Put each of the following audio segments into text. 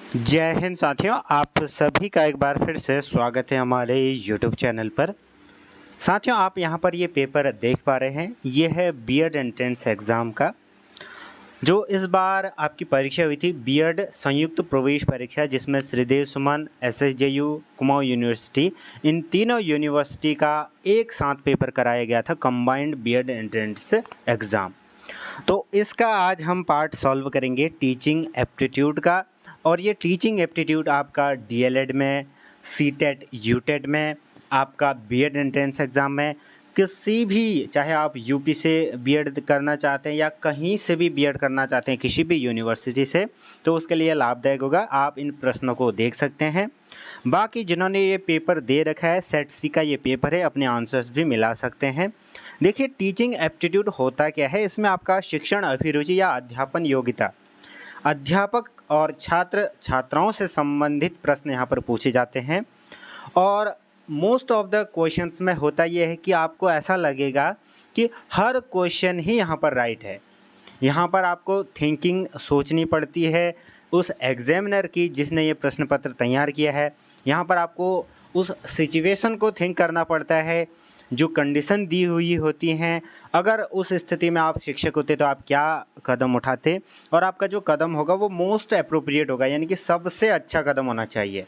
जय हिंद साथियों, आप सभी का एक बार फिर से स्वागत है हमारे YouTube चैनल पर। साथियों, आप यहाँ पर ये पेपर देख पा रहे हैं, ये है बीएड एंट्रेंस एग्ज़ाम का, जो इस बार आपकी परीक्षा हुई थी बीएड संयुक्त प्रवेश परीक्षा, जिसमें श्रीदेव सुमन, एसएसजेयू, कुमाऊं यूनिवर्सिटी, इन तीनों यूनिवर्सिटी का एक साथ पेपर कराया गया था, कंबाइंड बीएड एंट्रेंस एग्ज़ाम। तो इसका आज हम पार्ट सॉल्व करेंगे टीचिंग एप्टीट्यूड का। और ये टीचिंग एप्टीट्यूड आपका डीएलएड में, सीटेट, यूटेट में, आपका बीएड एंट्रेंस एग्ज़ाम में, किसी भी, चाहे आप यूपी से बीएड करना चाहते हैं या कहीं से भी बीएड करना चाहते हैं किसी भी यूनिवर्सिटी से, तो उसके लिए लाभदायक होगा। आप इन प्रश्नों को देख सकते हैं। बाकी जिन्होंने ये पेपर दे रखा है, सेट सी का ये पेपर है, अपने आंसर्स भी मिला सकते हैं। देखिए, टीचिंग एप्टीट्यूड होता क्या है। इसमें आपका शिक्षण अभिरुचि या अध्यापन योग्यता, अध्यापक और छात्र छात्राओं से संबंधित प्रश्न यहाँ पर पूछे जाते हैं। और मोस्ट ऑफ द क्वेश्चंस में होता यह है कि आपको ऐसा लगेगा कि हर क्वेश्चन ही यहाँ पर राइट है। यहाँ पर आपको थिंकिंग सोचनी पड़ती है उस एग्जामिनर की जिसने ये प्रश्न पत्र तैयार किया है। यहाँ पर आपको उस सिचुएशन को थिंक करना पड़ता है, जो कंडीशन दी हुई होती हैं। अगर उस स्थिति में आप शिक्षक होते तो आप क्या कदम उठाते, और आपका जो कदम होगा वो मोस्ट अप्रोप्रिएट होगा, यानी कि सबसे अच्छा कदम होना चाहिए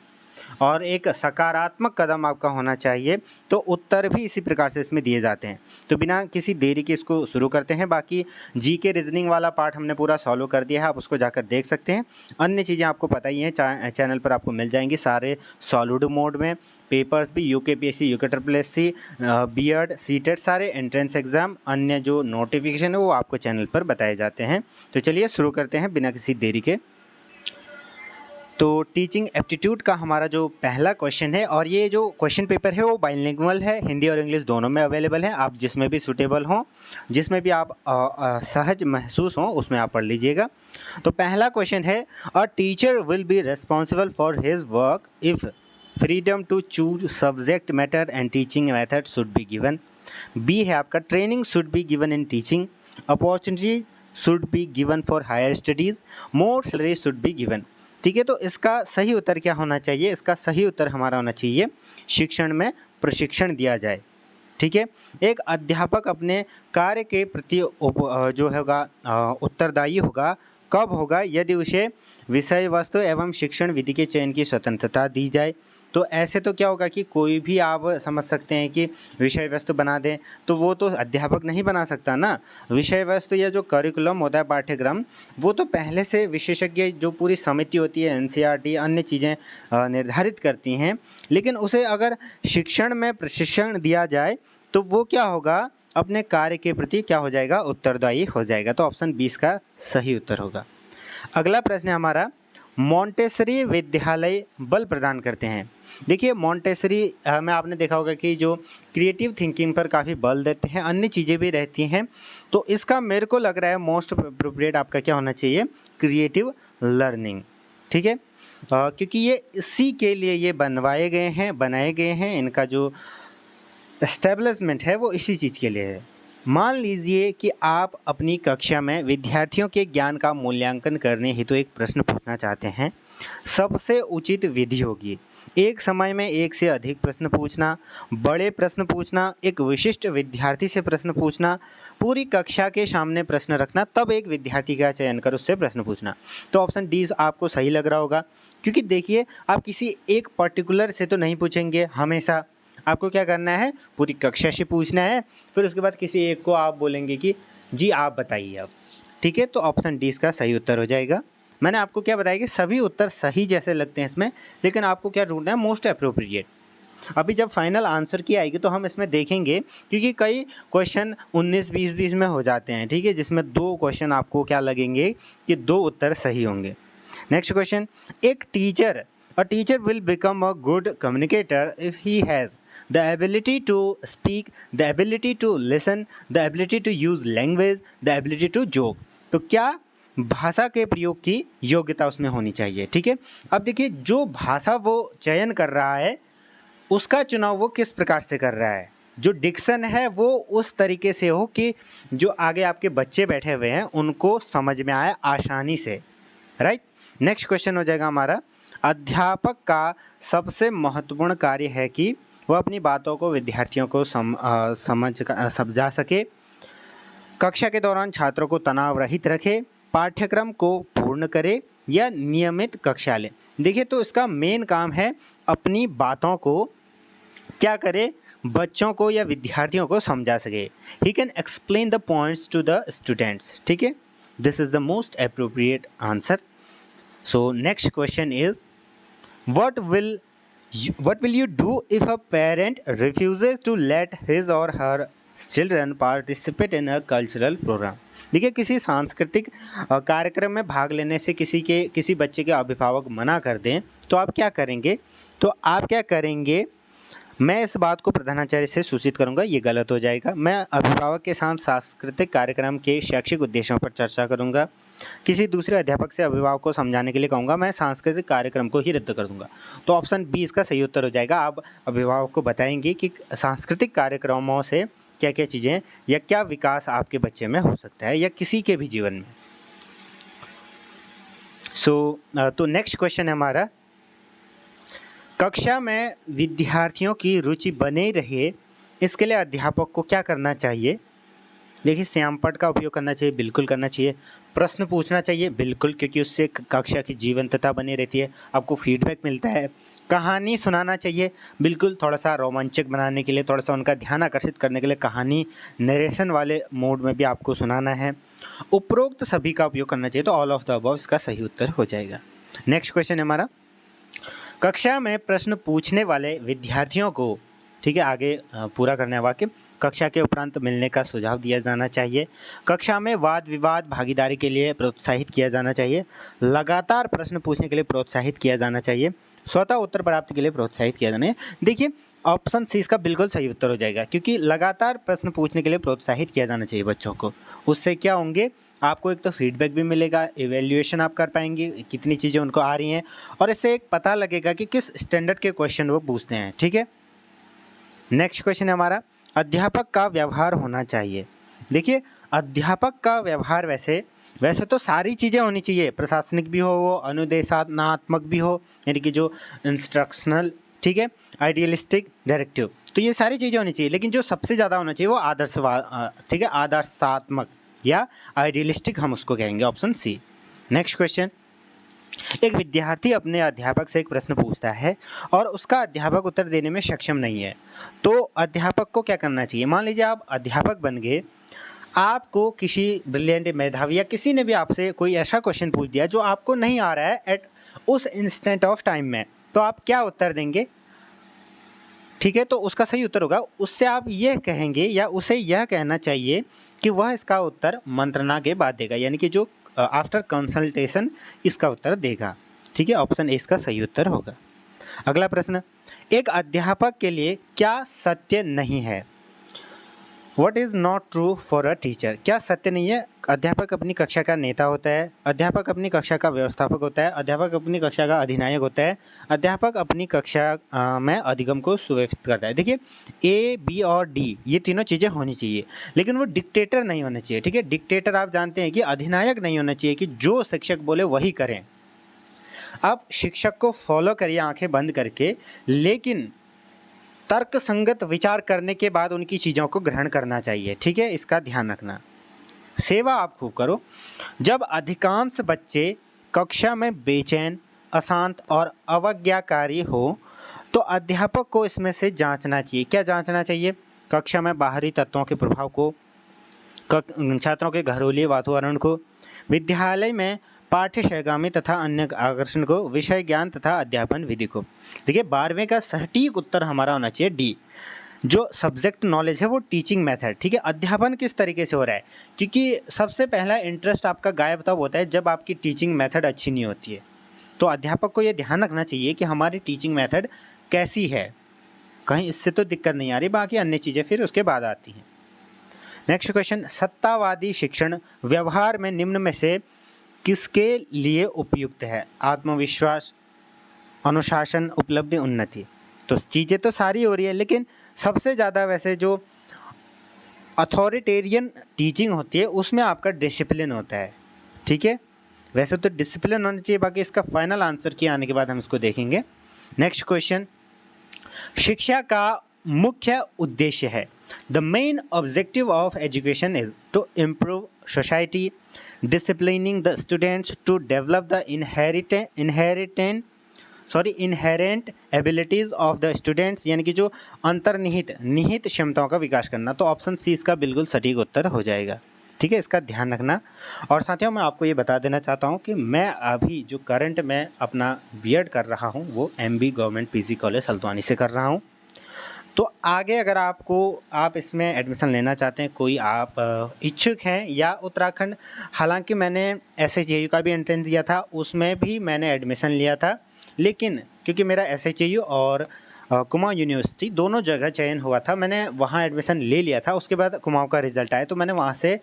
और एक सकारात्मक कदम आपका होना चाहिए। तो उत्तर भी इसी प्रकार से इसमें दिए जाते हैं। तो बिना किसी देरी के इसको शुरू करते हैं। बाकी जीके रीजनिंग वाला पार्ट हमने पूरा सॉल्व कर दिया है, आप उसको जाकर देख सकते हैं। अन्य चीज़ें आपको पता ही हैं, चैनल पर आपको मिल जाएंगी सारे सॉलिड मोड में। पेपर्स भी यूकेपीएससी, यूकेट्रिपलएससी, बीएड, सीटेट, सारे एंट्रेंस एग्ज़ाम, अन्य जो नोटिफिकेशन है वो आपको चैनल पर बताए जाते हैं। तो चलिए शुरू करते हैं बिना किसी देरी के। तो टीचिंग एप्टीट्यूड का हमारा जो पहला क्वेश्चन है, और ये जो क्वेश्चन पेपर है वो बाइलिंगुअल है, हिंदी और इंग्लिश दोनों में अवेलेबल है। आप जिसमें भी सूटेबल हों, जिसमें भी आप सहज महसूस हों, उसमें आप पढ़ लीजिएगा। तो पहला क्वेश्चन है, a teacher will be responsible for his work if freedom to choose subject matter and teaching method should be given. B है आपका, training should be given in teaching, opportunity should be given for higher studies, more salary should be given. ठीक है, तो इसका सही उत्तर क्या होना चाहिए? इसका सही उत्तर हमारा होना चाहिए शिक्षण में प्रशिक्षण दिया जाए। ठीक है, एक अध्यापक अपने कार्य के प्रति जो होगा उत्तरदायी होगा कब होगा? यदि उसे विषय वस्तु एवं शिक्षण विधि के चयन की स्वतंत्रता दी जाए। तो ऐसे तो क्या होगा कि कोई भी आप समझ सकते हैं कि विषय वस्तु बना दें, तो वो तो अध्यापक नहीं बना सकता ना। विषय वस्तु या जो करिकुलम होता है, पाठ्यक्रम, वो तो पहले से विशेषज्ञ जो पूरी समिति होती है, एनसीईआरटी, अन्य चीज़ें निर्धारित करती हैं। लेकिन उसे अगर शिक्षण में प्रशिक्षण दिया जाए तो वो क्या होगा? अपने कार्य के प्रति क्या हो जाएगा? उत्तरदायी हो जाएगा। तो ऑप्शन 20 का सही उत्तर होगा। अगला प्रश्न है हमारा, मॉन्टेसरी विद्यालय बल प्रदान करते हैं। देखिए, मॉन्टेसरी में आपने देखा होगा कि जो क्रिएटिव थिंकिंग पर काफ़ी बल देते हैं, अन्य चीज़ें भी रहती हैं। तो इसका मेरे को लग रहा है मोस्ट अप्रोप्रिएट आपका क्या होना चाहिए? Creative learning. ठीक है, क्योंकि ये इसी के लिए ये बनाए गए हैं। इनका जो एस्टेब्लिशमेंट है वो इसी चीज़ के लिए है। मान लीजिए कि आप अपनी कक्षा में विद्यार्थियों के ज्ञान का मूल्यांकन करने हेतु एक प्रश्न पूछना चाहते हैं। सबसे उचित विधि होगी एक समय में एक से अधिक प्रश्न पूछना, बड़े प्रश्न पूछना, एक विशिष्ट विद्यार्थी से प्रश्न पूछना, पूरी कक्षा के सामने प्रश्न रखना, तब एक विद्यार्थी का चयन कर उससे प्रश्न पूछना। तो ऑप्शन डी आपको सही लग रहा होगा, क्योंकि देखिए, आप किसी एक पर्टिकुलर से तो नहीं पूछेंगे हमेशा। आपको क्या करना है? पूरी कक्षा से पूछना है, फिर उसके बाद किसी एक को आप बोलेंगे कि जी आप बताइए अब। ठीक है, तो ऑप्शन डी इसका सही उत्तर हो जाएगा। मैंने आपको क्या बताया कि सभी उत्तर सही जैसे लगते हैं इसमें, लेकिन आपको क्या ढूंढना है? Most appropriate. अभी जब फाइनल आंसर की आएगी तो हम इसमें देखेंगे, क्योंकि कई क्वेश्चन 19, 20, 20 में हो जाते हैं। ठीक है, जिसमें 2 क्वेश्चन आपको क्या लगेंगे कि 2 उत्तर सही होंगे। Next question, a teacher will become a good communicator if he has the ability to speak, the ability to listen, the ability to use language, the ability to joke। तो क्या भाषा के प्रयोग की योग्यता उसमें होनी चाहिए। ठीक है, अब देखिए, जो भाषा वो चयन कर रहा है उसका चुनाव वो किस प्रकार से कर रहा है। जो डिक्शन है वो उस तरीके से हो कि जो आगे आपके बच्चे बैठे हुए हैं उनको समझ में आए आसानी से, राइट। नेक्स्ट क्वेश्चन हो जाएगा हमारा, अध्यापक का सबसे महत्वपूर्ण कार्य है कि वह अपनी बातों को विद्यार्थियों को समझा सके, कक्षा के दौरान छात्रों को तनाव रहित रखे, पाठ्यक्रम को पूर्ण करे या नियमित कक्षा ले। देखिए, तो इसका मेन काम है अपनी बातों को क्या करे, बच्चों को या विद्यार्थियों को समझा सके। He can explain the points to the students. ठीक है, this is the most appropriate answer. So next question is, what will you do if a parent refuses to let his or her children participate in a cultural program? देखिए, किसी सांस्कृतिक कार्यक्रम में भाग लेने से किसी बच्चे के अभिभावक मना कर दें तो आप क्या करेंगे? मैं इस बात को प्रधानाचार्य से सूचित करूंगा, ये गलत हो जाएगा। मैं अभिभावक के साथ सांस्कृतिक कार्यक्रम के शैक्षिक उद्देश्यों पर चर्चा करूंगा। किसी दूसरे अध्यापक से अभिभावक को समझाने के लिए कहूँगा। मैं सांस्कृतिक कार्यक्रम को ही रद्द कर दूंगा। तो ऑप्शन बी इसका सही उत्तर हो जाएगा। आप अभिभावक को बताएंगे कि सांस्कृतिक कार्यक्रमों से क्या क्या चीज़ें या क्या विकास आपके बच्चे में हो सकता है या किसी के भी जीवन में। तो नेक्स्ट क्वेश्चन है हमारा, कक्षा में विद्यार्थियों की रुचि बने रहे इसके लिए अध्यापक को क्या करना चाहिए? देखिए, श्यामपट्ट का उपयोग करना चाहिए, बिल्कुल करना चाहिए। प्रश्न पूछना चाहिए, बिल्कुल, क्योंकि उससे कक्षा की जीवंतता बनी रहती है, आपको फीडबैक मिलता है। कहानी सुनाना चाहिए, बिल्कुल, थोड़ा सा रोमांचक बनाने के लिए, थोड़ा सा उनका ध्यान आकर्षित करने के लिए कहानी नरेशन वाले मोड में भी आपको सुनाना है। उपरोक्त सभी का उपयोग करना चाहिए। तो ऑल ऑफ द अबव इसका सही उत्तर हो जाएगा। नेक्स्ट क्वेश्चन है हमारा, कक्षा में प्रश्न पूछने वाले विद्यार्थियों को, ठीक है, आगे पूरा करना है वाक्य, कक्षा के उपरांत मिलने का सुझाव दिया जाना चाहिए। कक्षा में वाद विवाद भागीदारी के लिए प्रोत्साहित किया जाना चाहिए। लगातार प्रश्न पूछने के लिए प्रोत्साहित किया जाना चाहिए। स्वतः उत्तर प्राप्ति के लिए प्रोत्साहित किया जाना है। देखिए, ऑप्शन सी इसका बिल्कुल सही उत्तर हो जाएगा, क्योंकि लगातार प्रश्न पूछने के लिए प्रोत्साहित किया जाना चाहिए बच्चों को। उससे क्या होंगे, आपको एक तो फीडबैक भी मिलेगा, इवैल्यूएशन आप कर पाएंगे कितनी चीज़ें उनको आ रही हैं, और इससे एक पता लगेगा कि किस स्टैंडर्ड के क्वेश्चन वो पूछते हैं। ठीक है, नेक्स्ट क्वेश्चन है हमारा, अध्यापक का व्यवहार होना चाहिए। देखिए, अध्यापक का व्यवहार वैसे तो सारी चीज़ें होनी चाहिए, प्रशासनिक भी हो, वो अनुदेशात्मक भी हो, यानी कि जो इंस्ट्रक्शनल, ठीक है, आइडियलिस्टिक, डायरेक्टिव, तो ये सारी चीज़ें होनी चाहिए। लेकिन जो सबसे ज़्यादा होना चाहिए वो आदर्शवाद, ठीक है, आदर्शात्मक या आइडियलिस्टिक, हम उसको कहेंगे, ऑप्शन सी। नेक्स्ट क्वेश्चन, एक विद्यार्थी अपने अध्यापक से एक प्रश्न पूछता है और उसका अध्यापक उत्तर देने में सक्षम नहीं है, तो अध्यापक को क्या करना चाहिए? मान लीजिए आप अध्यापक बन गए, आपको किसी ब्रिलियंट मेधावी या किसी ने भी आपसे कोई ऐसा क्वेश्चन पूछ दिया जो आपको नहीं आ रहा है एट उस इंस्टेंट ऑफ टाइम में, तो आप क्या उत्तर देंगे? ठीक है, तो उसका सही उत्तर होगा, उससे आप यह कहेंगे या उसे यह कहना चाहिए कि वह इसका उत्तर मंत्रणा के बाद देगा, यानी कि जो आफ्टर कंसल्टेशन इसका उत्तर देगा। ठीक है, ऑप्शन ए इसका सही उत्तर होगा। अगला प्रश्न, एक अध्यापक के लिए क्या सत्य नहीं है? What is not true for a teacher? क्या सत्य नहीं है? अध्यापक अपनी कक्षा का नेता होता है, अध्यापक अपनी कक्षा का व्यवस्थापक होता है, अध्यापक अपनी कक्षा का अधिनायक होता है, अध्यापक अपनी कक्षा में अधिगम को सुव्यवस्थित करता है। देखिए, ए, बी और डी ये तीनों चीज़ें होनी चाहिए, लेकिन वो डिक्टेटर नहीं होना चाहिए। ठीक है, डिक्टेटर आप जानते हैं कि अधिनायक नहीं होना चाहिए कि जो शिक्षक बोले वही करें। आप शिक्षक को फॉलो करिए आंखें बंद करके, लेकिन तर्क संगत विचार करने के बाद उनकी चीज़ों को ग्रहण करना चाहिए। ठीक है, इसका ध्यान रखना। सेवा आप खूब करो। जब अधिकांश बच्चे कक्षा में बेचैन, अशांत और अवज्ञाकारी हो तो अध्यापक को इसमें से जांचना चाहिए। क्या जांचना चाहिए? कक्षा में बाहरी तत्वों के प्रभाव को, छात्रों के घरेलू वातावरण को, विद्यालय में पाठ्यशैगामी तथा अन्य आकर्षण को, विषय ज्ञान तथा अध्यापन विधि को। देखिए, 12वें का सटीक उत्तर हमारा होना चाहिए डी। जो सब्जेक्ट नॉलेज है वो टीचिंग मेथड। ठीक है, अध्यापन किस तरीके से हो रहा है, क्योंकि सबसे पहला इंटरेस्ट आपका गायब तब होता है जब आपकी टीचिंग मेथड अच्छी नहीं होती है। तो अध्यापक को ये ध्यान रखना चाहिए कि हमारी टीचिंग मेथड कैसी है, कहीं इससे तो दिक्कत नहीं आ रही, बाकी अन्य चीज़ें फिर उसके बाद आती हैं। नेक्स्ट क्वेश्चन, सत्तावादी शिक्षण व्यवहार में निम्न में से किसके लिए उपयुक्त है? आत्मविश्वास, अनुशासन, उपलब्धि, उन्नति। तो चीज़ें तो सारी हो रही है, लेकिन सबसे ज़्यादा वैसे जो अथॉरिटेरियन टीचिंग होती है उसमें आपका डिसिप्लिन होता है। ठीक है, वैसे तो डिसिप्लिन होना चाहिए, बाकी इसका फाइनल आंसर की आने के बाद हम इसको देखेंगे। नेक्स्ट क्वेश्चन, शिक्षा का मुख्य उद्देश्य है। The main objective of education is to improve society, disciplining the students to develop the inherent abilities of the students, यानी कि जो निहित क्षमताओं का विकास करना। तो ऑप्शन सी इसका बिल्कुल सटीक उत्तर हो जाएगा। ठीक है, इसका ध्यान रखना। और साथियों, मैं आपको ये बता देना चाहता हूँ कि मैं अभी जो करंट में अपना बीएड कर रहा हूँ वो MB government PG college Haldwani से कर रहा हूँ। तो आगे अगर आप इसमें एडमिशन लेना चाहते हैं, कोई आप इच्छुक हैं या उत्तराखंड, हालांकि मैंने SHAU का भी एंट्रेंस दिया था, उसमें भी मैंने एडमिशन लिया था, लेकिन क्योंकि मेरा SHAU और कुमाऊँ यूनिवर्सिटी दोनों जगह चयन हुआ था, मैंने वहाँ एडमिशन ले लिया था। उसके बाद कुमाऊँ का रिज़ल्ट आया तो मैंने वहाँ से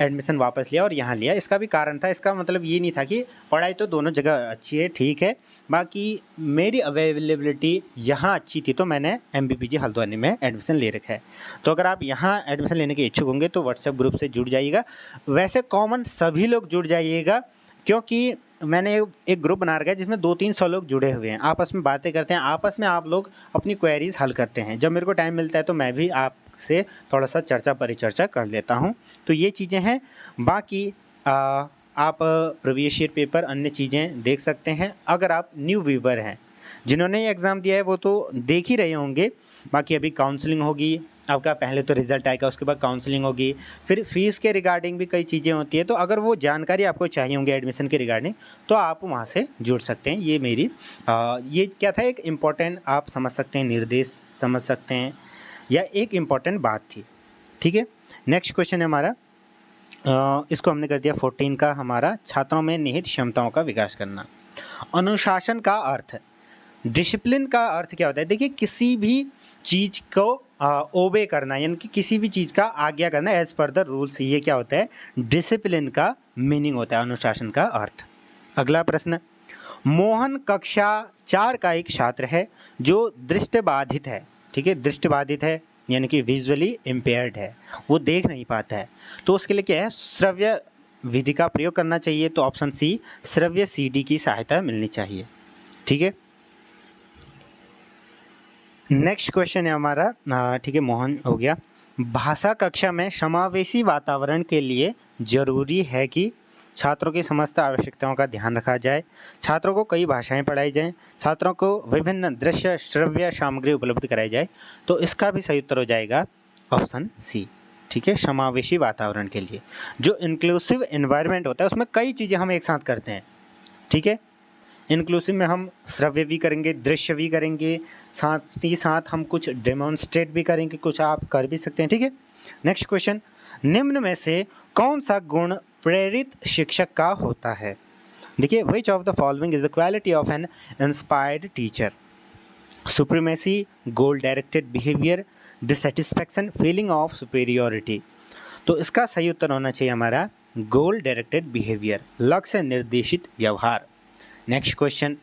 एडमिशन वापस लिया और यहाँ लिया। इसका भी कारण था, इसका मतलब ये नहीं था कि पढ़ाई तो दोनों जगह अच्छी है, ठीक है, बाकी मेरी अवेलेबिलिटी यहाँ अच्छी थी तो मैंने MBPG हल्द्वानी में एडमिशन ले रखा है। तो अगर आप यहाँ एडमिशन लेने के इच्छुक होंगे तो व्हाट्सएप ग्रुप से जुड़ जाइएगा। वैसे कॉमन सभी लोग जुड़ जाइएगा, क्योंकि मैंने एक ग्रुप बना रखा है जिसमें 200-300 लोग जुड़े हुए हैं, आपस में बातें करते हैं, आपस में आप लोग अपनी क्वेरीज हल करते हैं। जब मेरे को टाइम मिलता है तो मैं भी आपसे थोड़ा सा चर्चा परिचर्चा कर लेता हूं। तो ये चीज़ें हैं। बाकी आप प्रीवियस ईयर पेपर अन्य चीज़ें देख सकते हैं। अगर आप न्यू व्यूवर हैं, जिन्होंने ये एग्ज़ाम दिया है वो तो देख ही रहे होंगे। बाकी अभी काउंसलिंग होगी आपका, पहले तो रिज़ल्ट आएगा, उसके बाद काउंसलिंग होगी, फिर फ़ीस के रिगार्डिंग भी कई चीज़ें होती है। तो अगर वो जानकारी आपको चाहिए होंगी एडमिशन के रिगार्डिंग तो आप वहाँ से जुड़ सकते हैं। ये मेरी ये क्या था, एक इम्पॉर्टेंट आप समझ सकते हैं, निर्देश समझ सकते हैं, या एक इम्पॉर्टेंट बात थी। ठीक है, नेक्स्ट क्वेश्चन है हमारा, इसको हमने कर दिया 14 का हमारा, छात्रों में निहित क्षमताओं का विकास करना। अनुशासन का अर्थ, डिसिप्लिन का अर्थ क्या होता है? देखिए, किसी भी चीज़ को ओबे करना, यानी कि किसी भी चीज़ का आज्ञा करना एज पर द रूल्स, ये क्या होता है? डिसिप्लिन का मीनिंग होता है, अनुशासन का अर्थ। अगला प्रश्न, मोहन कक्षा 4 का एक छात्र है जो दृष्टिबाधित है। ठीक है, दृष्टिबाधित है यानी कि विजुअली इम्पेयर्ड है, वो देख नहीं पाता है। तो उसके लिए क्या है? श्रव्य विधि का प्रयोग करना चाहिए। तो ऑप्शन सी, श्रव्य CD की सहायता मिलनी चाहिए। ठीक है, नेक्स्ट क्वेश्चन है हमारा, ठीक है, मोहन हो गया। भाषा कक्षा में समावेशी वातावरण के लिए जरूरी है कि छात्रों की समस्त आवश्यकताओं का ध्यान रखा जाए, छात्रों को कई भाषाएं पढ़ाई जाएं, छात्रों को विभिन्न दृश्य श्रव्य सामग्री उपलब्ध कराई जाए। तो इसका भी सही उत्तर हो जाएगा ऑप्शन सी। ठीक है, समावेशी वातावरण के लिए जो इंक्लूसिव एनवायरनमेंट होता है उसमें कई चीज़ें हम एक साथ करते हैं। ठीक है, इंक्लूसिव में हम श्रव्य भी करेंगे, दृश्य भी करेंगे, साथ ही साथ हम कुछ डेमोन्स्ट्रेट भी करेंगे, कुछ आप कर भी सकते हैं। ठीक है, नेक्स्ट क्वेश्चन, निम्न में से कौन सा गुण प्रेरित शिक्षक का होता है? देखिए, विच of the following is the quality of N inspired teacher? Supremacy, goal directed behaviour, dissatisfaction, feeling of superiority. तो इसका सही उत्तर होना चाहिए हमारा गोल डायरेक्टेड बिहेवियर, लक्ष्य निर्देशित व्यवहार। नेक्स्ट क्वेश्चन,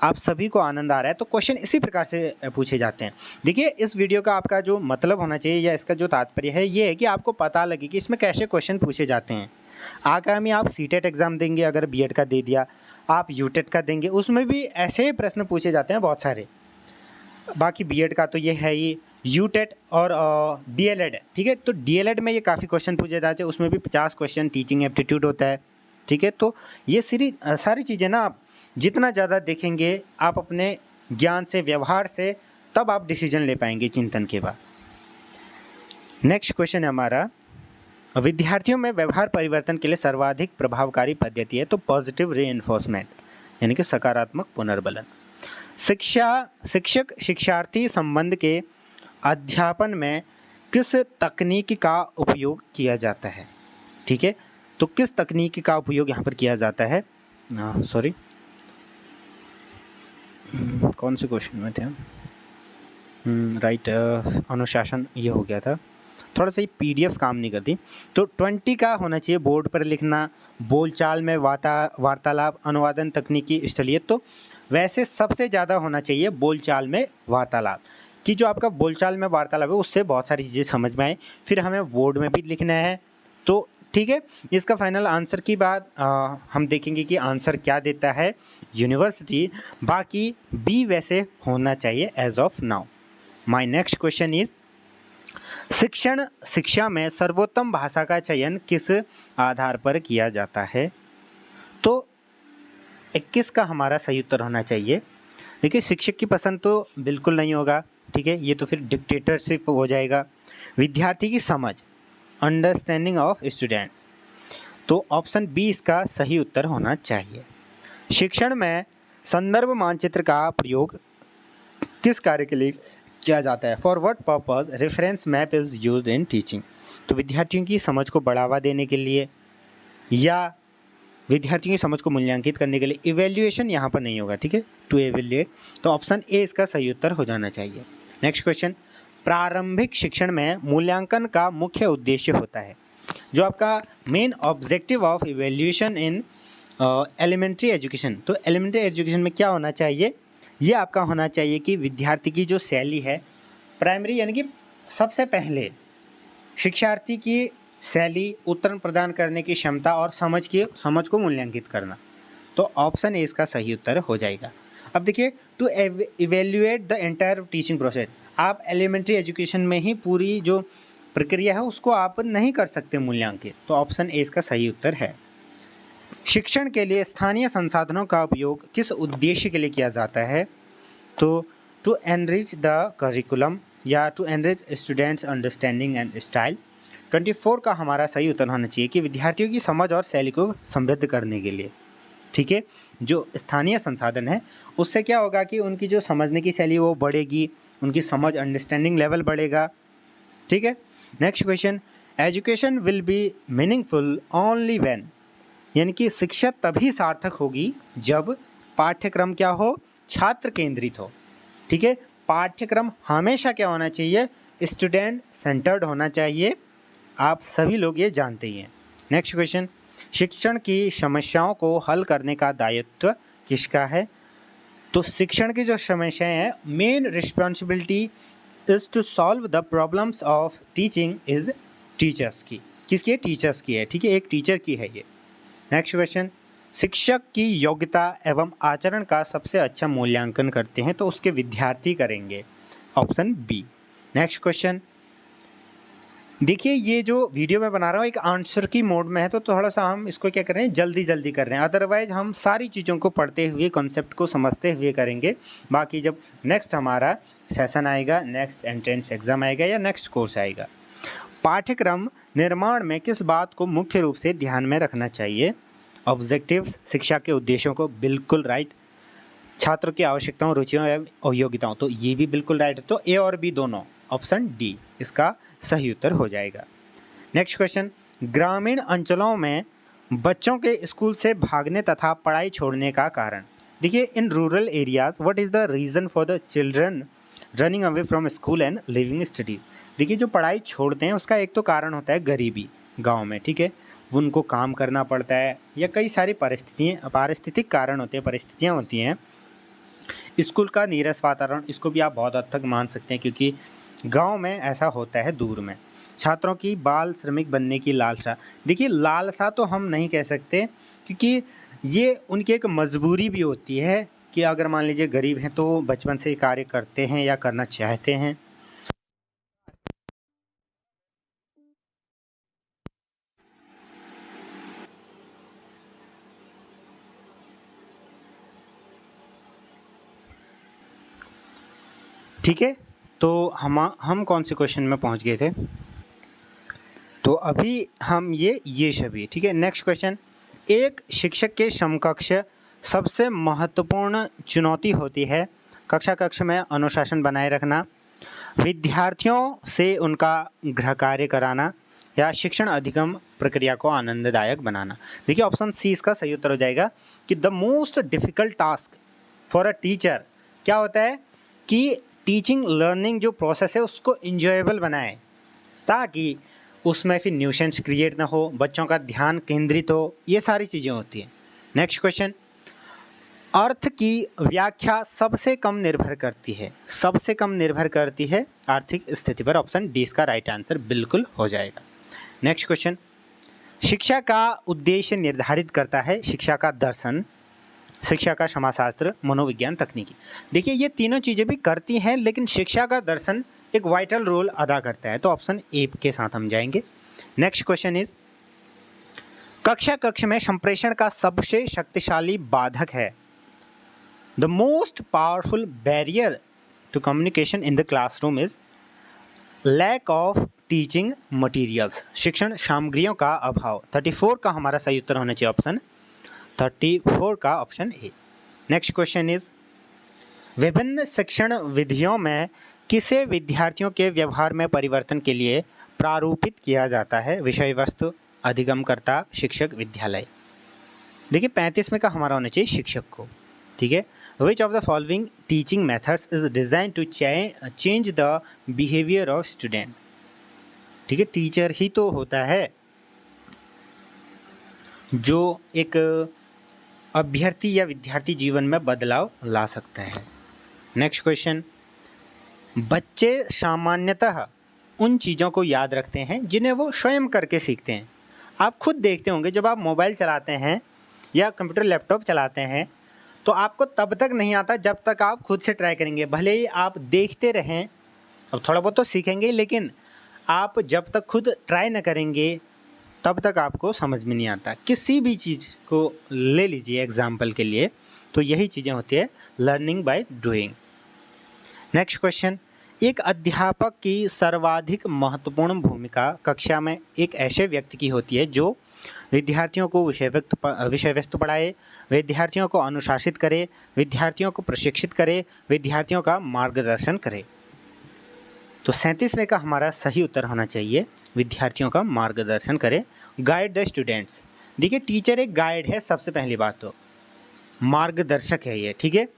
आप सभी को आनंद आ रहा है तो क्वेश्चन इसी प्रकार से पूछे जाते हैं। देखिए, इस वीडियो का आपका जो मतलब होना चाहिए या इसका जो तात्पर्य है ये है कि आपको पता लगे कि इसमें कैसे क्वेश्चन पूछे जाते हैं। आगामी आप सीटेट एग्ज़ाम देंगे, अगर बीएड का दे दिया, आप यूटेट का देंगे, उसमें भी ऐसे ही प्रश्न पूछे जाते हैं बहुत सारे। बाकी बीएड का तो ये है ही, यूटेट और डीएलएड। ठीक है, तो डीएलएड में ये काफ़ी क्वेश्चन पूछे जाते हैं, उसमें भी 50 क्वेश्चन टीचिंग एप्टीट्यूड होता है। ठीक है, तो ये सारी चीज़ें ना आप जितना ज़्यादा देखेंगे आप अपने ज्ञान से, व्यवहार से, तब आप डिसीजन ले पाएंगे चिंतन के बाद। नेक्स्ट क्वेश्चन है हमारा, विद्यार्थियों में व्यवहार परिवर्तन के लिए सर्वाधिक प्रभावकारी पद्धति है तो पॉजिटिव रीइंफोर्समेंट, यानी कि सकारात्मक पुनर्बलन। शिक्षक शिक्षार्थी संबंध के अध्यापन में किस तकनीक का उपयोग किया जाता है? ठीक है, तो किस तकनीक का उपयोग यहाँ पर किया जाता है? सॉरी, कौन से क्वेश्चन में थे हम? राइट, अनुशासन ये हो गया था, थोड़ा सा ये PDF काम नहीं करती। तो 20 का होना चाहिए बोर्ड पर लिखना, बोलचाल में वार्तालाप, अनुवादन, तकनीकी स्थलीय। तो वैसे सबसे ज़्यादा होना चाहिए बोलचाल में वार्तालाप, कि जो आपका बोलचाल में वार्तालाप है उससे बहुत सारी चीज़ें समझ में आए, फिर हमें बोर्ड में भी लिखना है। तो ठीक है, इसका फाइनल आंसर की बात हम देखेंगे कि आंसर क्या देता है यूनिवर्सिटी, बाकी बी वैसे होना चाहिए as of now. My next question is शिक्षा में सर्वोत्तम भाषा का चयन किस आधार पर किया जाता है? तो 21 का हमारा सही उत्तर होना चाहिए। देखिए, शिक्षक की पसंद तो बिल्कुल नहीं होगा, ठीक है, ये तो फिर डिक्टेटरशिप हो जाएगा। विद्यार्थी की समझ, अंडरस्टैंडिंग ऑफ स्टूडेंट, तो ऑप्शन बी इसका सही उत्तर होना चाहिए। शिक्षण में संदर्भ मानचित्र का प्रयोग किस कार्य के लिए किया जाता है? For what purpose reference map is used in teaching? तो विद्यार्थियों की समझ को बढ़ावा देने के लिए या विद्यार्थियों की समझ को मूल्यांकित करने के लिए। इवेल्युएशन यहाँ पर नहीं होगा, ठीक है, टू एवेल्युएट, तो ऑप्शन ए इसका सही उत्तर हो जाना चाहिए। नेक्स्ट क्वेश्चन, प्रारंभिक शिक्षण में मूल्यांकन का मुख्य उद्देश्य होता है, जो आपका main objective of evaluation in elementary education. तो एलिमेंट्री एजुकेशन में क्या होना चाहिए? ये आपका होना चाहिए कि विद्यार्थी की जो शैली है, प्राइमरी यानी कि सबसे पहले शिक्षार्थी की शैली, उत्तर प्रदान करने की क्षमता और समझ को मूल्यांकित करना, तो ऑप्शन ए इसका सही उत्तर हो जाएगा। अब देखिए, to evaluate the entire teaching process, आप एलिमेंट्री एजुकेशन में ही पूरी जो प्रक्रिया है उसको आप नहीं कर सकते मूल्यांकित, तो ऑप्शन ए इसका सही उत्तर है। शिक्षण के लिए स्थानीय संसाधनों का उपयोग किस उद्देश्य के लिए किया जाता है? तो टू एनरिच द करिकुलम या to enrich students understanding and style. 24 का हमारा सही उत्तर होना चाहिए कि विद्यार्थियों की समझ और शैली को समृद्ध करने के लिए, ठीक है। जो स्थानीय संसाधन है उससे क्या होगा कि उनकी जो समझने की शैली वो बढ़ेगी, उनकी समझ अंडरस्टैंडिंग लेवल बढ़ेगा, ठीक है। Next question, education will be meaningful only when, यानी कि शिक्षा तभी सार्थक होगी जब पाठ्यक्रम क्या हो? छात्र केंद्रित हो, ठीक है। पाठ्यक्रम हमेशा क्या होना चाहिए? स्टूडेंट सेंटर्ड होना चाहिए, आप सभी लोग ये जानते ही हैं। नेक्स्ट क्वेश्चन, शिक्षण की समस्याओं को हल करने का दायित्व किसका है? तो शिक्षण की जो समस्याएं हैं, main responsibility is to solve the problems of teaching is teachers की। किसकी है? टीचर्स की है, ठीक है, एक टीचर की है ये। नेक्स्ट क्वेश्चन, शिक्षक की योग्यता एवं आचरण का सबसे अच्छा मूल्यांकन करते हैं, तो उसके विद्यार्थी करेंगे, ऑप्शन बी। नेक्स्ट क्वेश्चन, देखिए ये जो वीडियो मैं बना रहा हूँ एक आंसर की मोड में है, तो थोड़ा सा हम इसको क्या कर रहे हैं, जल्दी जल्दी कर रहे हैं, अदरवाइज हम सारी चीज़ों को पढ़ते हुए कॉन्सेप्ट को समझते हुए करेंगे। बाकी जब नेक्स्ट हमारा सेशन आएगा, नेक्स्ट एंट्रेंस एग्ज़ाम आएगा या नेक्स्ट कोर्स आएगा, पाठ्यक्रम निर्माण में किस बात को मुख्य रूप से ध्यान में रखना चाहिए? ऑब्जेक्टिव्स, शिक्षा के उद्देश्यों को, बिल्कुल राइट। छात्रों की आवश्यकताओं, रुचियों एवं योग्यताओं, तो ये भी बिल्कुल राइट है, तो ए और बी दोनों, ऑप्शन डी इसका सही उत्तर हो जाएगा। नेक्स्ट क्वेश्चन, ग्रामीण अंचलों में बच्चों के स्कूल से भागने तथा पढ़ाई छोड़ने का कारण। देखिए, in rural areas what is the reason for the children running away from school and living study. देखिए, जो पढ़ाई छोड़ते हैं उसका एक तो कारण होता है गरीबी गाँव में, ठीक है, उनको काम करना पड़ता है या कई सारी पारिस्थितिक कारण होते हैं, परिस्थितियाँ होती हैं। स्कूल का नीरस वातावरण, इसको भी आप बहुत हद तक मान सकते हैं, क्योंकि गांव में ऐसा होता है दूर में। छात्रों की बाल श्रमिक बनने की लालसा, देखिए लालसा तो हम नहीं कह सकते, क्योंकि ये उनकी एक मजबूरी भी होती है कि अगर मान लीजिए गरीब हैं तो बचपन से कार्य करते हैं या करना चाहते हैं। ठीक है, तो हम कौन से क्वेश्चन में पहुंच गए थे? तो अभी हम ये सभी, ठीक है। नेक्स्ट क्वेश्चन, एक शिक्षक के समकक्ष सबसे महत्वपूर्ण चुनौती होती है कक्षा में अनुशासन बनाए रखना, विद्यार्थियों से उनका गृह कार्य कराना या शिक्षण अधिगम प्रक्रिया को आनंददायक बनाना। देखिए, ऑप्शन सी इसका सही उत्तर हो जाएगा कि the most difficult task for a teacher क्या होता है कि टीचिंग लर्निंग जो प्रोसेस है उसको इंजॉयबल बनाए, ताकि उसमें फिर न्यूसेंस क्रिएट ना हो, बच्चों का ध्यान केंद्रित हो, ये सारी चीज़ें होती हैं। नेक्स्ट क्वेश्चन, अर्थ की व्याख्या सबसे कम निर्भर करती है आर्थिक स्थिति पर, ऑप्शन डी इसका राइट आंसर बिल्कुल हो जाएगा। नेक्स्ट क्वेश्चन, शिक्षा का उद्देश्य निर्धारित करता है शिक्षा का दर्शन, शिक्षा का समाजशास्त्र, मनोविज्ञान, तकनीकी। देखिए ये तीनों चीज़ें भी करती हैं, लेकिन शिक्षा का दर्शन एक वाइटल रोल अदा करता है, तो ऑप्शन ए के साथ हम जाएंगे। नेक्स्ट क्वेश्चन इज, कक्ष में संप्रेषण का सबसे शक्तिशाली बाधक है। The most powerful barrier to communication in the classroom is lack of teaching materials, शिक्षण सामग्रियों का अभाव। 34 का हमारा सही उत्तर होना चाहिए ऑप्शन 34 का option A. Next question is, विभिन्न शिक्षण विधियों में किसे विद्यार्थियों के व्यवहार में परिवर्तन के लिए प्रारूपित किया जाता है। विषय वस्तु, अधिगमकर्ता, शिक्षक, विद्यालय। देखिए 35 में का हमारा होना चाहिए शिक्षक को, ठीक है। Which of the following teaching methods is design to change the behaviour of student, ठीक है। टीचर ही तो होता है जो एक अभ्यर्थी या विद्यार्थी जीवन में बदलाव ला सकता है। नेक्स्ट क्वेश्चन, बच्चे सामान्यतः उन चीज़ों को याद रखते हैं जिन्हें वो स्वयं करके सीखते हैं। आप खुद देखते होंगे जब आप मोबाइल चलाते हैं या कंप्यूटर लैपटॉप चलाते हैं तो आपको तब तक नहीं आता जब तक आप खुद से ट्राई करेंगे। भले ही आप देखते रहें और थोड़ा बहुत तो सीखेंगे, लेकिन आप जब तक खुद ट्राई न करेंगे तब तक आपको समझ में नहीं आता। किसी भी चीज़ को ले लीजिए एग्जाम्पल के लिए, तो यही चीज़ें होती है learning by doing. Next question, एक अध्यापक की सर्वाधिक महत्वपूर्ण भूमिका कक्षा में एक ऐसे व्यक्ति की होती है जो विद्यार्थियों को विषय वस्तु पढ़ाए, विद्यार्थियों को अनुशासित करे, विद्यार्थियों को प्रशिक्षित करे, विद्यार्थियों का मार्गदर्शन करे। तो 37 में का हमारा सही उत्तर होना चाहिए विद्यार्थियों का मार्गदर्शन करे, गाइड द स्टूडेंट्स। देखिए टीचर एक गाइड है, सबसे पहली बात तो मार्गदर्शक है ये, ठीक है।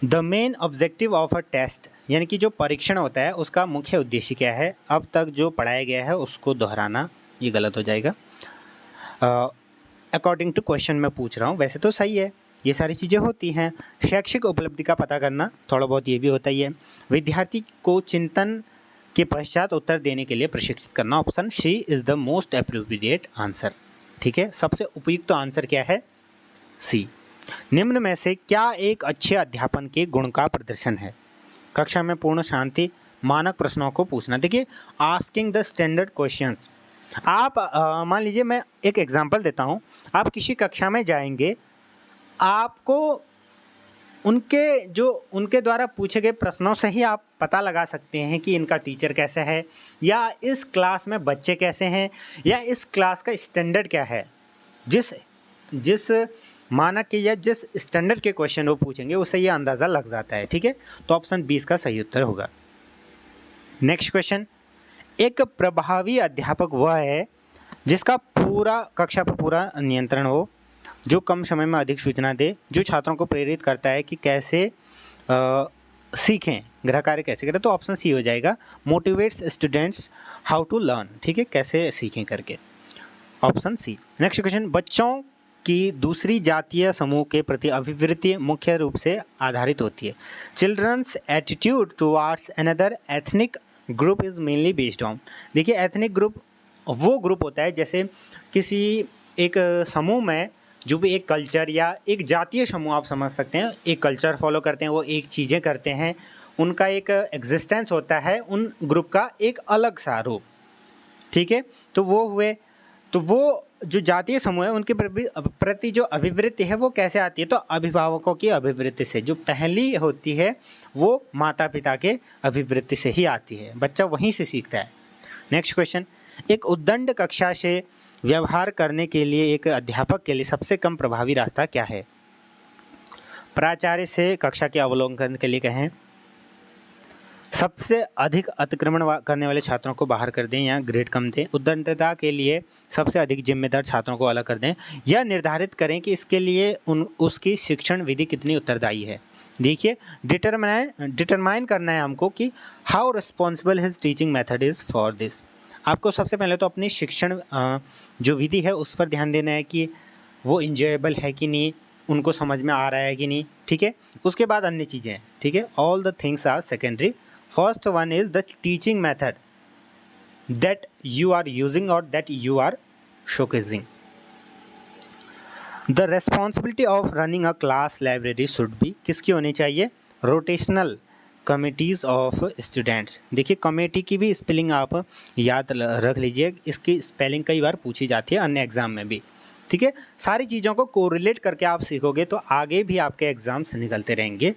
The main objective of a test, यानी कि जो परीक्षण होता है उसका मुख्य उद्देश्य क्या है। अब तक जो पढ़ाया गया है उसको दोहराना, ये गलत हो जाएगा। अकॉर्डिंग टू क्वेश्चन मैं पूछ रहा हूँ, वैसे तो सही है, ये सारी चीज़ें होती हैं। शैक्षिक उपलब्धि का पता करना, थोड़ा बहुत ये भी होता ही है। विद्यार्थी को चिंतन के पश्चात उत्तर देने के लिए प्रशिक्षित करना, option C is the most appropriate answer, ठीक है। सबसे उपयुक्त तो आंसर क्या है, सी। निम्न में से क्या एक अच्छे अध्यापन के गुण का प्रदर्शन है। कक्षा में पूर्ण शांति, मानक प्रश्नों को पूछना। देखिए आस्किंग द स्टैंडर्ड क्वेश्चंस, आप मान लीजिए मैं एक एग्जांपल देता हूँ। आप किसी कक्षा में जाएंगे, आपको उनके द्वारा पूछे गए प्रश्नों से ही आप पता लगा सकते हैं कि इनका टीचर कैसा है, या इस क्लास में बच्चे कैसे हैं, या इस क्लास का स्टैंडर्ड क्या है। जिस मानक के या जिस स्टैंडर्ड के क्वेश्चन वो पूछेंगे उससे ये अंदाज़ा लग जाता है, ठीक है। तो ऑप्शन 20 का सही उत्तर होगा। नेक्स्ट क्वेश्चन, एक प्रभावी अध्यापक वह है जिसका पूरा कक्षा पर पूरा नियंत्रण हो, जो कम समय में अधिक सूचना दे, जो छात्रों को प्रेरित करता है कि कैसे सीखें, गृह कार्य कैसे करें। तो ऑप्शन सी हो जाएगा, motivates students how to learn, ठीक है, कैसे सीखें करके, ऑप्शन सी। नेक्स्ट क्वेश्चन, बच्चों की दूसरी जातीय समूह के प्रति अभिवृत्ति मुख्य रूप से आधारित होती है। Children's attitude towards another ethnic group is mainly based on. देखिए एथनिक ग्रुप वो ग्रुप होता है, जैसे किसी एक समूह में जो भी एक कल्चर या एक जातीय समूह आप समझ सकते हैं, एक कल्चर फॉलो करते हैं, वो एक चीज़ें करते हैं, उनका एक एग्जिस्टेंस होता है, उन ग्रुप का एक अलग सा रूप, ठीक है। तो वो हुए, तो वो जो जातीय समूह है उनके प्रति जो अभिवृत्ति है वो कैसे आती है, तो अभिभावकों की अभिवृत्ति से। जो पहली होती है वो माता पिता के अभिवृत्ति से ही आती है, बच्चा वहीं से सीखता है। नेक्स्ट क्वेश्चन, एक उद्दंड कक्षा से व्यवहार करने के लिए एक अध्यापक के लिए सबसे कम प्रभावी रास्ता क्या है। प्राचार्य से कक्षा के अवलोकन के लिए कहें, सबसे अधिक अतिक्रमण करने वाले छात्रों को बाहर कर दें या ग्रेड कम दें, उद्दंडता के लिए सबसे अधिक जिम्मेदार छात्रों को अलग कर दें, या निर्धारित करें कि इसके लिए उसकी शिक्षण विधि कितनी उत्तरदायी है। देखिए डिटरमाइन करना है हमको कि how responsible his teaching method is for this. आपको सबसे पहले तो अपनी शिक्षण जो विधि है उस पर ध्यान देना है कि वो इंजॉयबल है कि नहीं, उनको समझ में आ रहा है कि नहीं, ठीक है। उसके बाद अन्य चीज़ें हैं, ठीक है। All the things are secondary, first one is the teaching method, that you are using or that you are showcasing. The responsibility of running a class library should be किसकी होनी चाहिए? Rotational committees of students. देखिए committee की भी spelling आप याद रख लीजिए, इसकी स्पेलिंग कई बार पूछी जाती है अन्य एग्जाम में भी। ठीक है, सारी चीज़ों को कोरिलेट करके आप सीखोगे तो आगे भी आपके एग्जाम्स निकलते रहेंगे,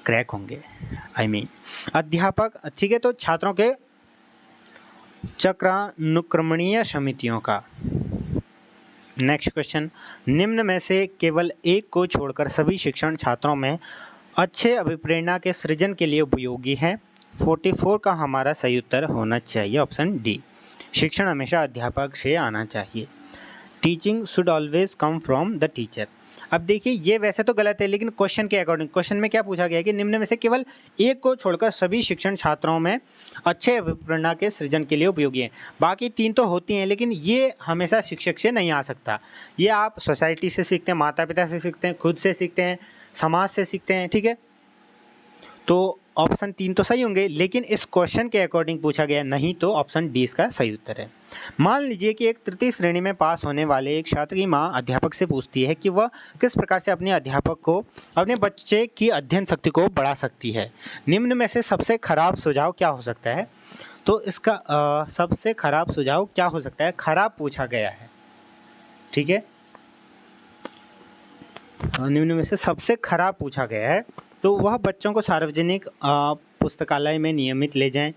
क्रैक होंगे। अध्यापक, ठीक है, तो छात्रों के चक्रानुक्रमणीय समितियों का। नेक्स्ट क्वेश्चन, निम्न में से केवल एक को छोड़कर सभी शिक्षण छात्रों में अच्छे अभिप्रेरणा के सृजन के लिए उपयोगी है। 44 का हमारा सही उत्तर होना चाहिए ऑप्शन डी। शिक्षण हमेशा अध्यापक से आना चाहिए। Teaching should always come from the teacher. अब देखिए ये वैसे तो गलत है, लेकिन क्वेश्चन के अकॉर्डिंग, क्वेश्चन में क्या पूछा गया है कि निम्न में से केवल एक को छोड़कर सभी शिक्षण छात्रों में अच्छे अभिप्रेरणा के सृजन के लिए उपयोगी है। बाकी तीन तो होती हैं, लेकिन ये हमेशा शिक्षक से नहीं आ सकता। ये आप सोसाइटी से सीखते हैं, माता पिता से सीखते हैं, खुद से सीखते हैं, समाज से सीखते हैं। ठीक है, तो ऑप्शन 3 तो सही होंगे, लेकिन इस क्वेश्चन के अकॉर्डिंग पूछा गया नहीं, तो ऑप्शन डी इसका सही उत्तर है। मान लीजिए कि एक तृतीय श्रेणी में पास होने वाले एक छात्र की मां अध्यापक से पूछती है कि वह किस प्रकार से अपने अध्यापक को, अपने बच्चे की अध्ययन शक्ति को बढ़ा सकती है। निम्न में से सबसे खराब सुझाव क्या हो सकता है? तो इसका सबसे खराब सुझाव क्या हो सकता है? खराब पूछा गया है। ठीक है, निम्न में से सबसे खराब पूछा गया है, तो वह बच्चों को सार्वजनिक पुस्तकालय में नियमित ले जाएं।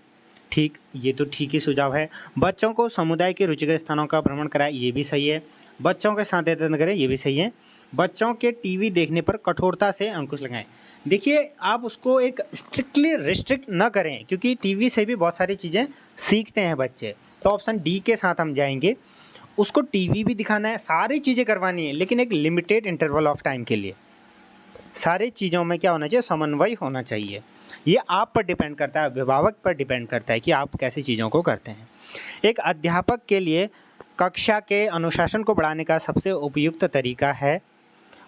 ठीक, ये तो ठीक ही सुझाव है। बच्चों को समुदाय के रुचिकर स्थानों का भ्रमण कराएं, ये भी सही है। बच्चों के साथ अध्ययन करें, ये भी सही है। बच्चों के टीवी देखने पर कठोरता से अंकुश लगाएं। देखिए आप उसको एक स्ट्रिक्टली रिस्ट्रिक्ट न करें, क्योंकि टीवी से भी बहुत सारी चीज़ें सीखते हैं बच्चे। तो ऑप्शन डी के साथ हम जाएंगे। उसको टीवी भी दिखाना है, सारी चीज़ें करवानी है, लेकिन एक लिमिटेड इंटरवल ऑफ टाइम के लिए। सारी चीज़ों में क्या होना चाहिए? समन्वय होना चाहिए। ये आप पर डिपेंड करता है, अभिभावक पर डिपेंड करता है कि आप कैसी चीज़ों को करते हैं। एक अध्यापक के लिए कक्षा के अनुशासन को बढ़ाने का सबसे उपयुक्त तरीका है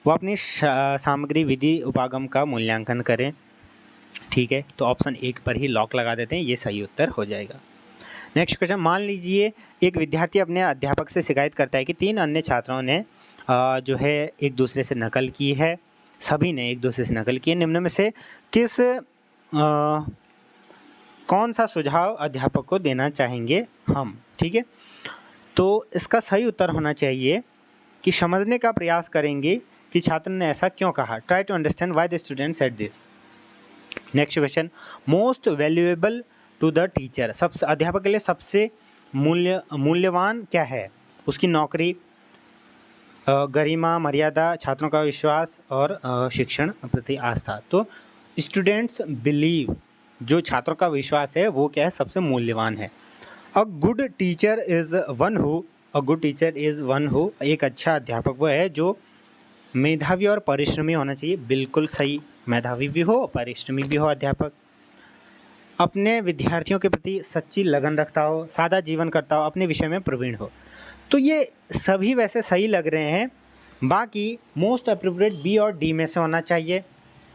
वो अपनी सामग्री विधि उपागम का मूल्यांकन करें। ठीक है, तो ऑप्शन 1 पर ही लॉक लगा देते हैं, ये सही उत्तर हो जाएगा। नेक्स्ट क्वेश्चन, मान लीजिए एक विद्यार्थी अपने अध्यापक से शिकायत करता है कि 3 अन्य छात्रों ने जो है एक दूसरे से नकल की है। सभी ने एक दूसरे से नकल की है। निम्न में से किस कौन सा सुझाव अध्यापक को देना चाहेंगे हम? ठीक है, तो इसका सही उत्तर होना चाहिए कि समझने का प्रयास करेंगे कि छात्र ने ऐसा क्यों कहा। Try to understand why the student said this. Next question, most valuable to the teacher. सबसे अध्यापक के लिए सबसे मूल्यवान क्या है? उसकी नौकरी, गरिमा, मर्यादा, छात्रों का विश्वास और शिक्षण प्रति आस्था। तो स्टूडेंट्स बिलीव, जो छात्रों का विश्वास है वो क्या है? सबसे मूल्यवान है। A good teacher is one who, एक अच्छा अध्यापक वो है जो मेधावी और परिश्रमी होना चाहिए। बिल्कुल सही, मेधावी भी हो, परिश्रमी भी हो अध्यापक। अपने विद्यार्थियों के प्रति सच्ची लगन रखता हो, सादा जीवन करता हो, अपने विषय में प्रवीण हो। तो ये सभी वैसे सही लग रहे हैं। बाकी मोस्ट अप्रोप्रिएट बी और डी में से होना चाहिए।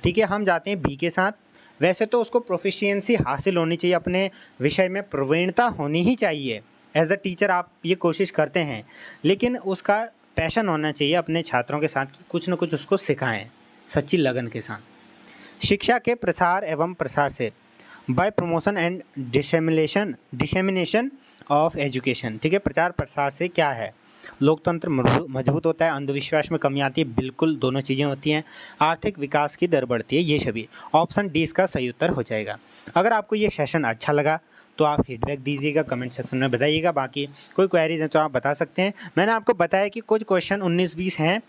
ठीक है, हम जाते हैं बी के साथ। वैसे तो उसको प्रोफिशिएंसी हासिल होनी चाहिए, अपने विषय में प्रवीणता होनी ही चाहिए। एज अ टीचर आप ये कोशिश करते हैं, लेकिन उसका पैशन होना चाहिए अपने छात्रों के साथ कि कुछ न कुछ उसको सिखाएं सच्ची लगन के साथ। शिक्षा के प्रसार एवं प्रसार से by promotion and dissemination of education. ठीक है, प्रचार प्रसार से क्या है? लोकतंत्र मजबूत होता है, अंधविश्वास में कमी आती है। बिल्कुल दोनों चीज़ें होती हैं। आर्थिक विकास की दर बढ़ती है। ये सभी ऑप्शन डी इसका सही उत्तर हो जाएगा। अगर आपको ये सेशन अच्छा लगा तो आप फीडबैक दीजिएगा, कमेंट सेक्शन में बताइएगा। बाकी कोई क्वेरीज हैं तो आप बता सकते हैं। मैंने आपको बताया कि कुछ क्वेश्चन 19-20 हैं,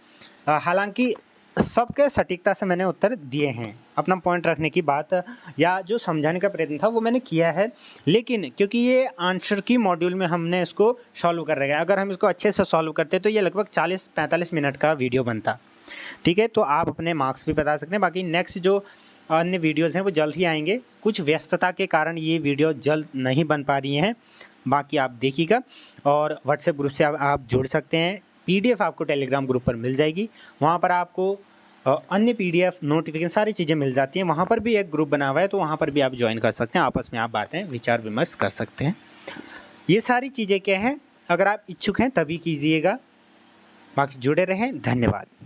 हालांकि सबके सटीकता से मैंने उत्तर दिए हैं। अपना पॉइंट रखने की बात या जो समझाने का प्रयत्न था वो मैंने किया है, लेकिन क्योंकि ये आंसर की मॉड्यूल में हमने इसको सॉल्व कर रखा है, अगर हम इसको अच्छे से सॉल्व करते तो ये लगभग 40-45 मिनट का वीडियो बनता। ठीक है, तो आप अपने मार्क्स भी बता सकते हैं। बाकी नेक्स्ट जो अन्य वीडियोज़ हैं वो जल्द ही आएंगे। कुछ व्यस्तता के कारण ये वीडियो जल्द नहीं बन पा रही हैं। बाकी आप देखिएगा और व्हाट्सएप ग्रुप से आप जुड़ सकते हैं। PDF आपको टेलीग्राम ग्रुप पर मिल जाएगी। वहाँ पर आपको अन्य PDF नोटिफिकेशन सारी चीज़ें मिल जाती हैं। वहाँ पर भी एक ग्रुप बना हुआ है, तो वहाँ पर भी आप ज्वाइन कर सकते हैं, आपस में आप बातें विचार विमर्श कर सकते हैं। ये सारी चीज़ें क्या हैं, अगर आप इच्छुक हैं तभी कीजिएगा। बाकी जुड़े रहें, धन्यवाद।